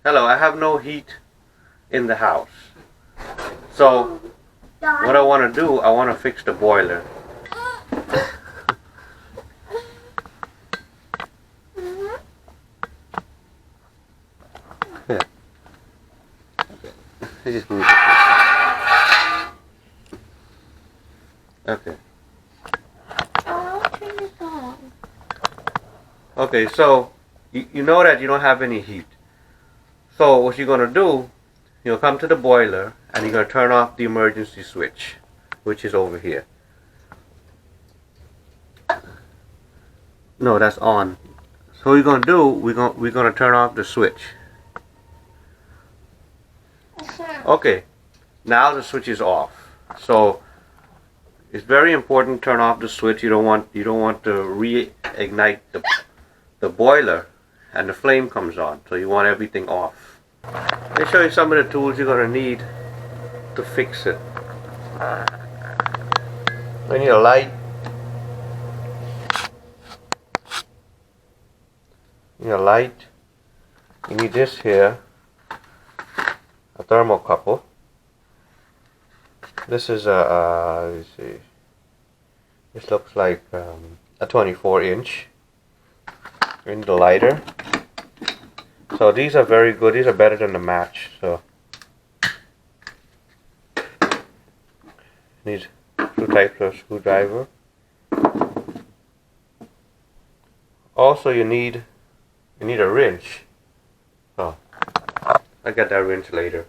Hello, I have no heat in the house. So, what I want to do, I want to fix the boiler. Yeah. I just move it. Okay. Okay, so you know that you don't have any heat. So what you're gonna do, you'll come to the boiler and you're gonna turn off the emergency switch, which is over here. No, that's on. So what we're gonna do, we're gonna turn off the switch. Okay, now the switch is off. So it's very important to turn off the switch. You don't want to reignite the boiler and the flame comes on. So you want everything off. Let me show you some of the tools you're gonna need to fix it. We need a light. You need a light. You need this here, a thermocouple. This is let me see. This looks like a 24-inch. You need a lighter. So these are very good. These are better than the match. So need two types of screwdriver. Also, you need a wrench. Oh, I got that wrench later.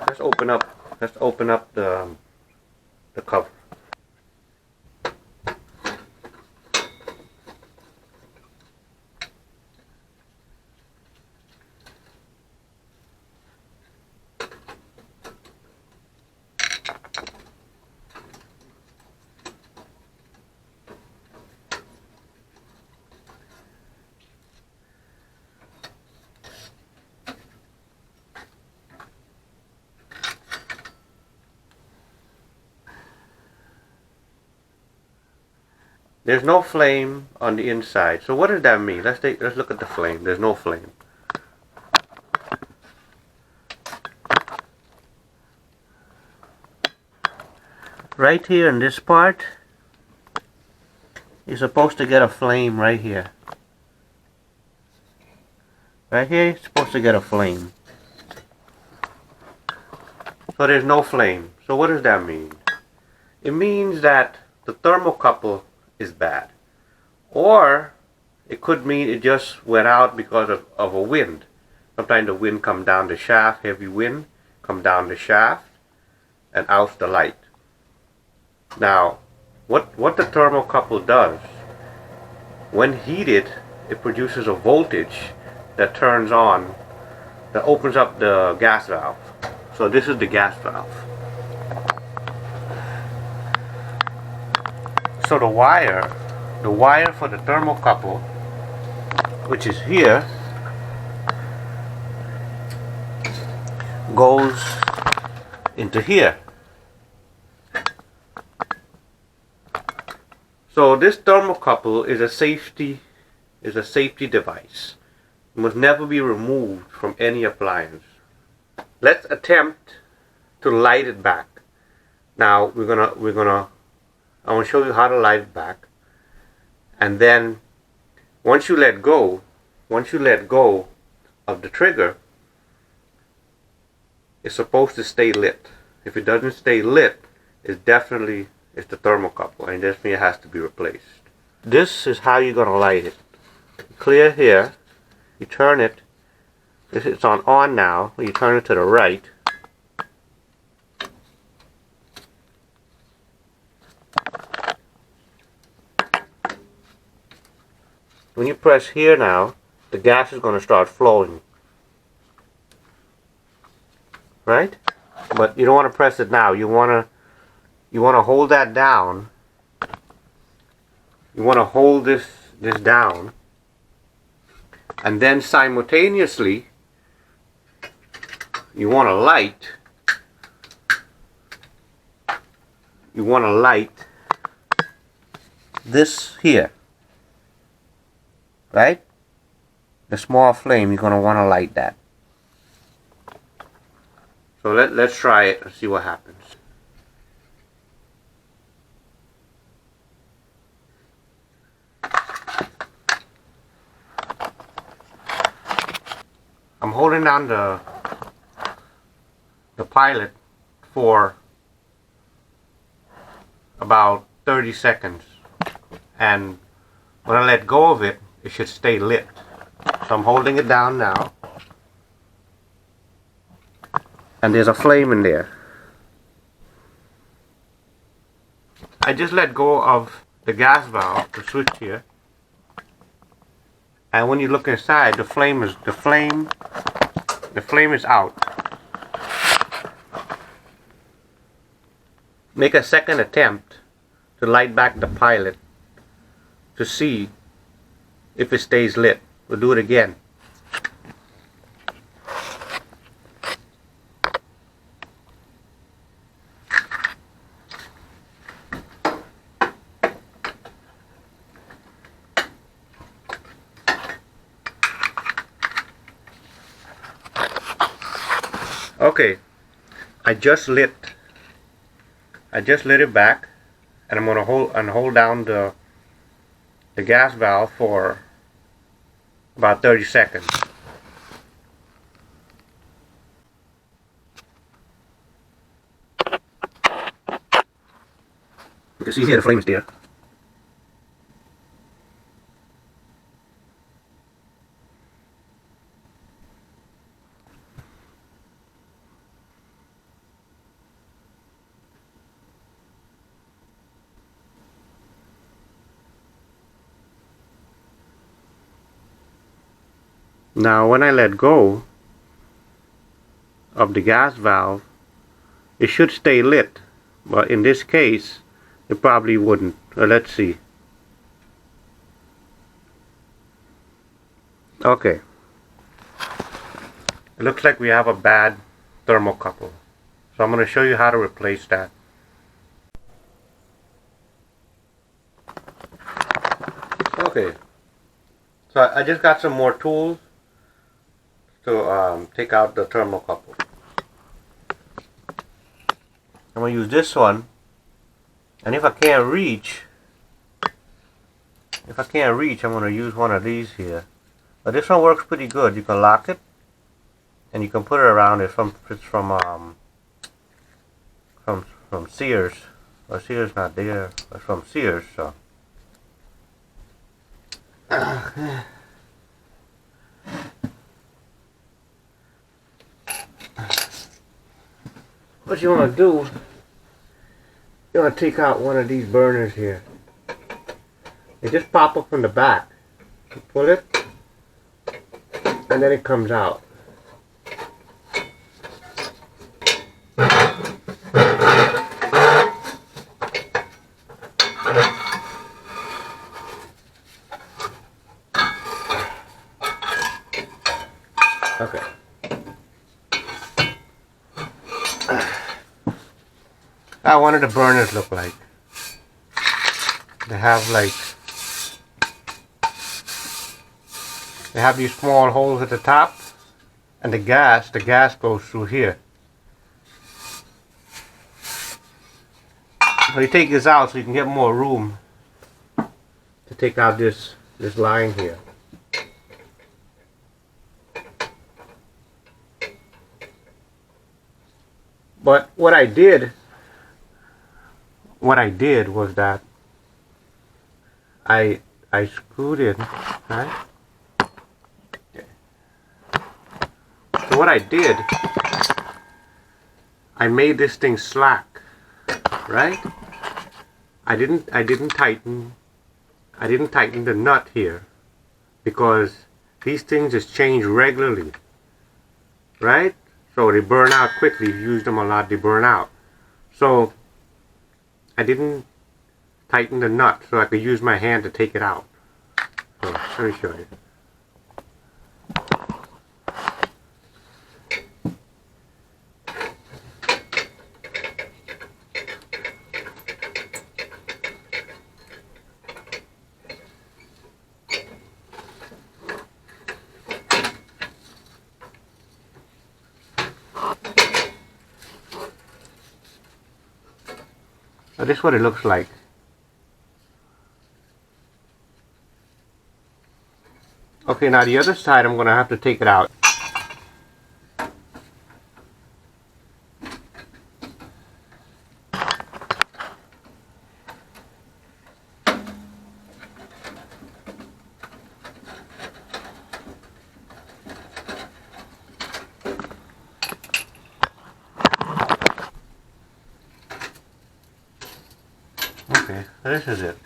Let's open up the cover. There's no flame on the inside. So what does that mean? Let's look at the flame. There's no flame. Right here in this part, you're supposed to get a flame right here. Right here, you're supposed to get a flame. So there's no flame. So what does that mean? It means that the thermocouple is bad. Or it could mean it just went out because of a wind. Sometimes the wind come down the shaft, heavy wind, come down the shaft and outs the light. Now, what the thermocouple does, when heated, it produces a voltage that turns on, that opens up the gas valve. So this is the gas valve. So the wire for the thermocouple, which is here, goes into here. So this thermocouple is a safety device. It must never be removed from any appliance. Let's attempt to light it back. Now I want to show you how to light it back. And then once you let go of the trigger, it's supposed to stay lit. If it doesn't stay lit, it's the thermocouple, and this means it has to be replaced. This is how you're gonna light it. Clear here, you turn it. It's on now. You turn it to the right. When you press here now, the gas is going to start flowing. Right? But you don't want to press it now. You want to hold that down. You want to hold this down. And then simultaneously, you want to light this here. Right? The small flame, you're going to want to light that. So let's try it and see what happens. I'm holding down the pilot for about 30 seconds, and when I let go of it, it should stay lit. So I'm holding it down now, and there's a flame in there. I just let go of the gas valve, the switch here, and when you look inside, the flame is out. Make a second attempt to light back the pilot to see if it stays lit. We'll do it again. Okay, I just lit it back, and I'm gonna hold down the gas valve for about 30 seconds. You can see here the flame is there. Now when I let go of the gas valve, it should stay lit, but in this case it probably wouldn't. Let's see. Okay, it looks like we have a bad thermocouple, so I'm going to show you how to replace that. Okay, so I just got some more tools to take out the thermocouple. I'm going to use this one, and if I can't reach, I'm going to use one of these here. But this one works pretty good. You can lock it, and you can put it around it. It's from Sears. Well, Sears not there, but from Sears. So. What you want to do, you want to take out one of these burners here. They just pop up from the back. You pull it, and then it comes out. Okay. How one of the burners look like. They have these small holes at the top, and the gas goes through here. So you take this out so you can get more room to take out this line here. But what I did was that I screwed in, right? So what I did, I made this thing slack, right? I didn't tighten the nut here, because these things just change regularly, right? So they burn out quickly. If you use them a lot, they burn out. So I didn't tighten the nut so I could use my hand to take it out. So let me show you. this is what it looks like. Okay, now the other side I'm going to have to take it out. Okay, this is it.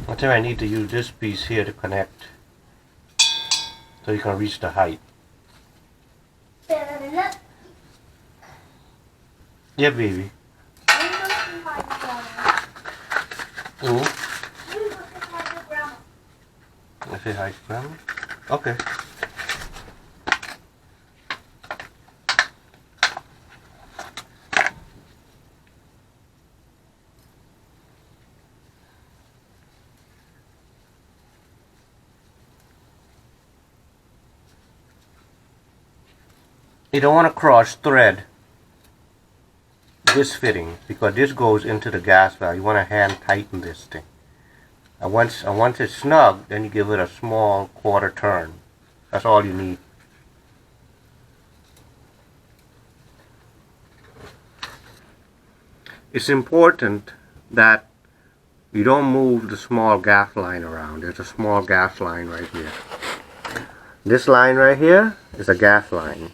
I think I need to use this piece here to connect so you can reach the height. Yeah, baby. I say hi to Grandma? Okay. You don't want to cross thread this fitting because this goes into the gas valve. You want to hand tighten this thing. And once it's snug, then you give it a small quarter turn. That's all you need. It's important that you don't move the small gas line around. There's a small gas line right here. This line right here is a gas line.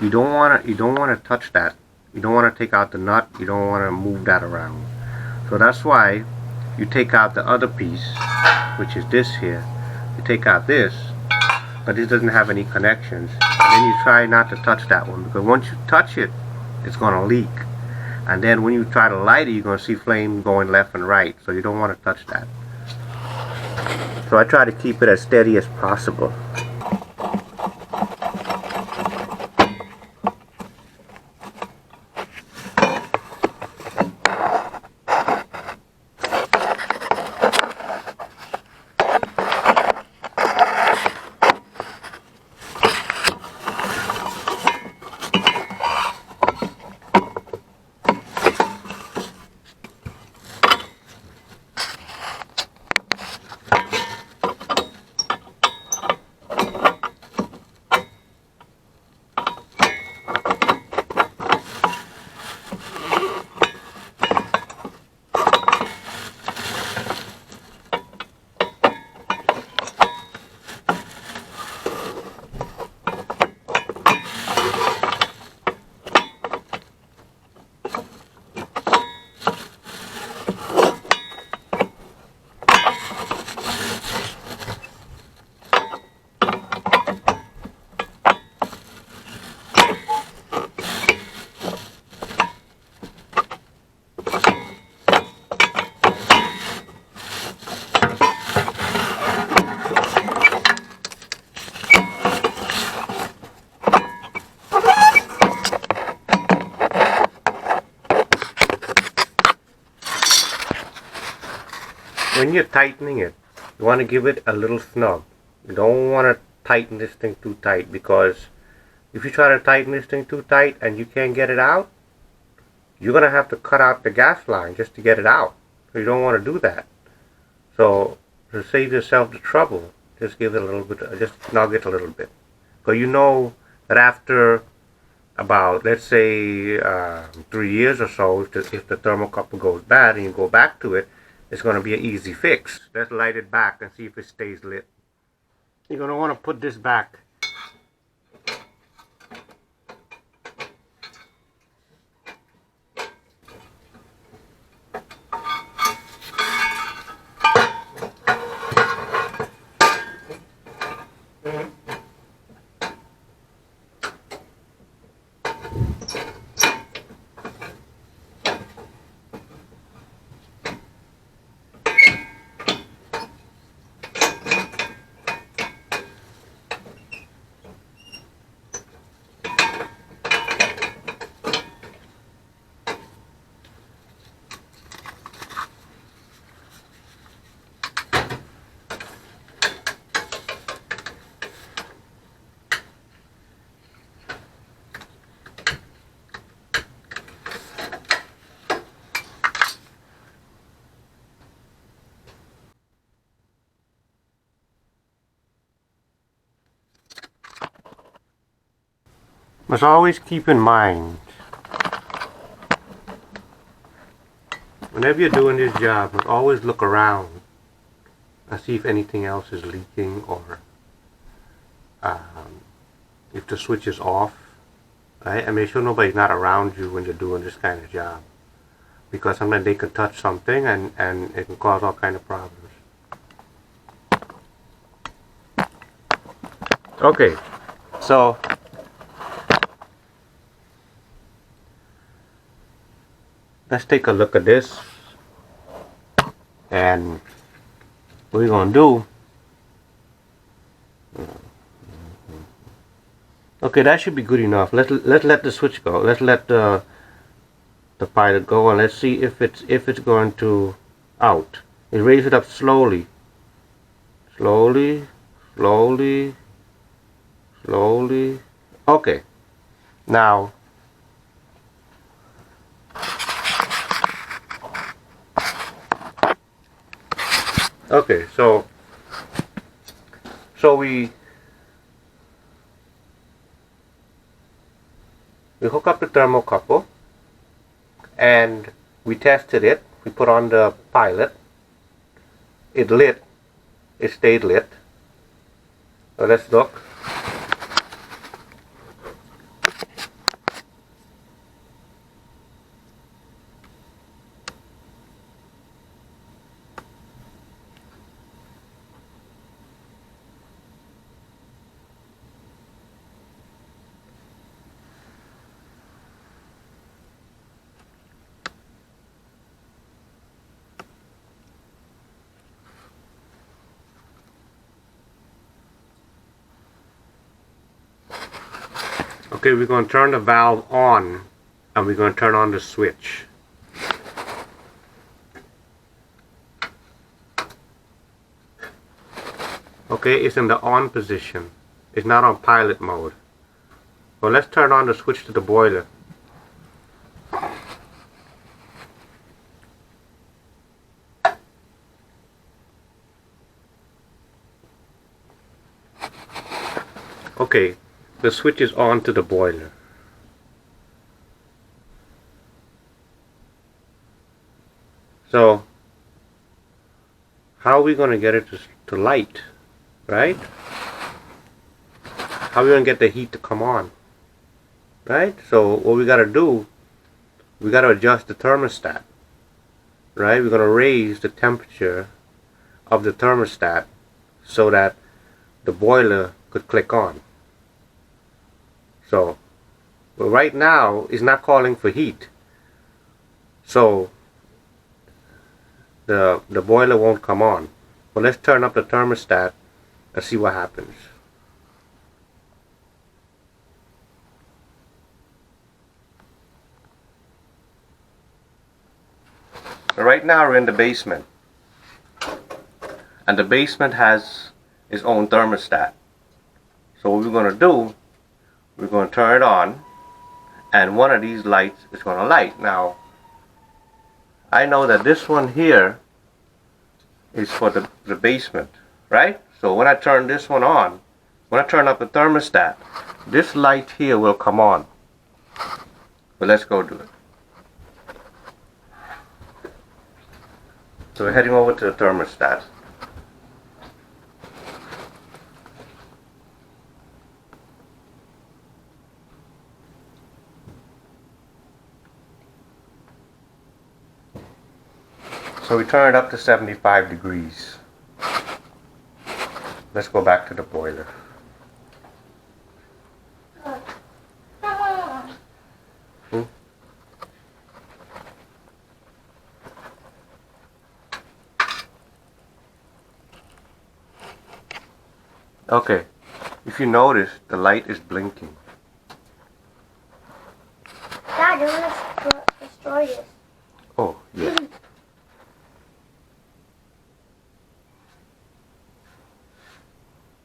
You don't want to touch that. You don't want to take out the nut. You don't want to move that around. So that's why you take out the other piece, which is this here. You take out this, but this doesn't have any connections. And then you try not to touch that one, because once you touch it, it's going to leak. And then when you try to light it, you're going to see flame going left and right. So you don't want to touch that. So I try to keep it as steady as possible. When you're tightening it, you want to give it a little snug. You don't want to tighten this thing too tight, because if you try to tighten this thing too tight and you can't get it out, you're going to have to cut out the gas line just to get it out. So you don't want to do that. So to save yourself the trouble, just give it a little bit, just snug it a little bit. Because you know that after about, let's say, 3 years or so, if the thermocouple goes bad and you go back to it, it's going to be an easy fix. Let's light it back and see if it stays lit. You're going to want to put this back. Must always keep in mind, whenever you're doing this job, must always look around and see if anything else is leaking or if the switch is off, right? And make sure nobody's not around you when you're doing this kind of job, because sometimes they can touch something and it can cause all kind of problems. Okay, so let's take a look at this, and what we're gonna do. Okay, that should be good enough. Let's let the switch go. Let's let the pilot go, and let's see if it's going to out. You raise it up slowly, slowly, slowly, slowly. Okay, now okay, so we hook up the thermocouple and we tested it. We put on the pilot. It lit. It stayed lit. So let's look. Okay, we're going to turn the valve on and we're going to turn on the switch. Okay, it's in the on position. It's not on pilot mode. Well, let's turn on the switch to the boiler. Okay, the switch is on to the boiler. So, how are we going to get it to light, right? How are we going to get the heat to come on, right? So, what we got to do, we got to adjust the thermostat, right? We're going to raise the temperature of the thermostat so that the boiler could click on. So, well, right now it's not calling for heat, so the boiler won't come on. But let's turn up the thermostat and see what happens. So right now we're in the basement, and the basement has its own thermostat. So what we're going to do, we're going to turn it on, and one of these lights is going to light. Now, I know that this one here is for the basement, right? So when I turn this one on, when I turn up the thermostat, this light here will come on. But let's go do it. So we're heading over to the thermostat. So we turn it up to 75 degrees. Let's go back to the boiler. Okay, if you notice, the light is blinking. Dad, you're gonna destroy this. Oh, yeah.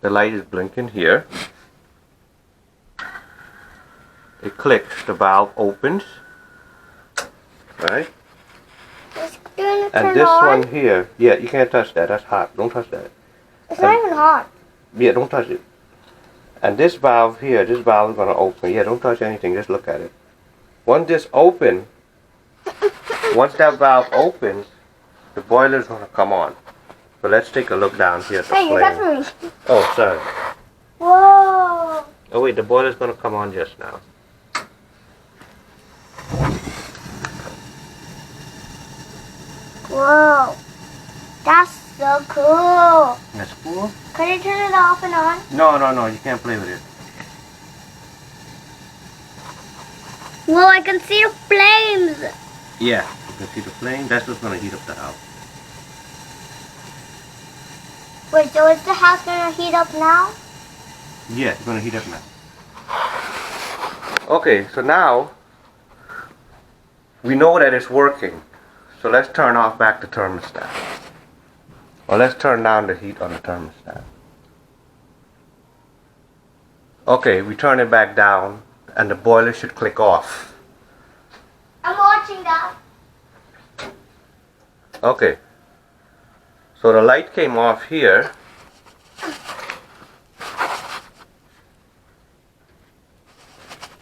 The light is blinking here. It clicks, the valve opens, right? It's gonna turn And this on. one here, yeah, you can't touch that. That's hot. Don't touch that. It's not even hot. Yeah, don't touch it. And this valve here, this valve is going to open. Yeah, don't touch anything, just look at it. Once this open, once that valve opens, the boiler is going to come on. So let's take a look down here at the Hey, you're flame. touching me. Oh, sorry. Whoa. Oh wait, the boiler is going to come on just now. Whoa. That's so cool. That's cool. Could I turn it off and on? No, you can't play with it. Well, I can see the flames. Yeah, you can see the flame. That's what's going to heat up the house. Wait, so is the house gonna heat up now? Yeah, it's going to heat up now. Okay, so now we know that it's working. So let's turn off back the thermostat. Or let's turn down the heat on the thermostat. Okay, we turn it back down and the boiler should click off. I'm watching that. Okay. So the light came off here.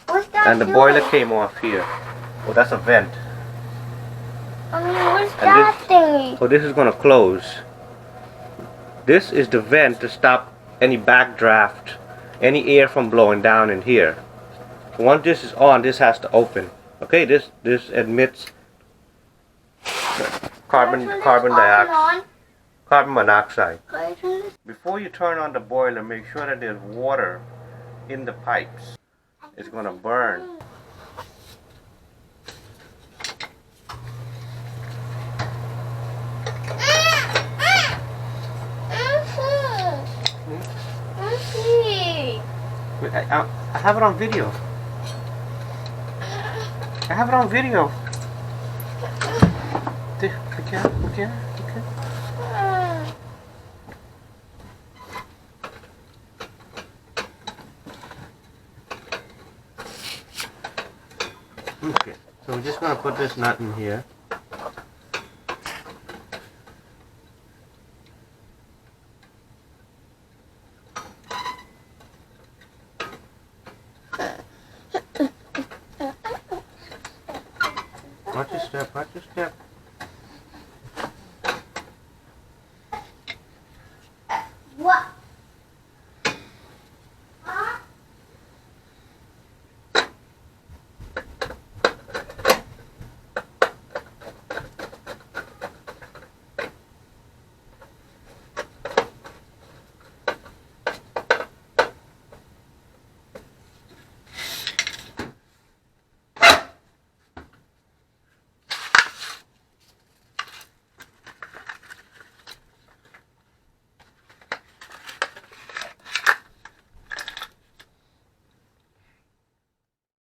What's that And the doing? boiler came off here. Oh, that's a vent. I mean, what's And that thingy? So this is going to close. This is the vent to stop any backdraft, any air from blowing down in here. So once this is on, this has to open. Okay, this admits carbon monoxide. Can I turn this? Before you turn on the boiler, make sure that there's water in the pipes. It's going to burn. Wait, I have it on video. I have it on video. Okay. Okay, so we're just going to put this nut in here. Watch your step.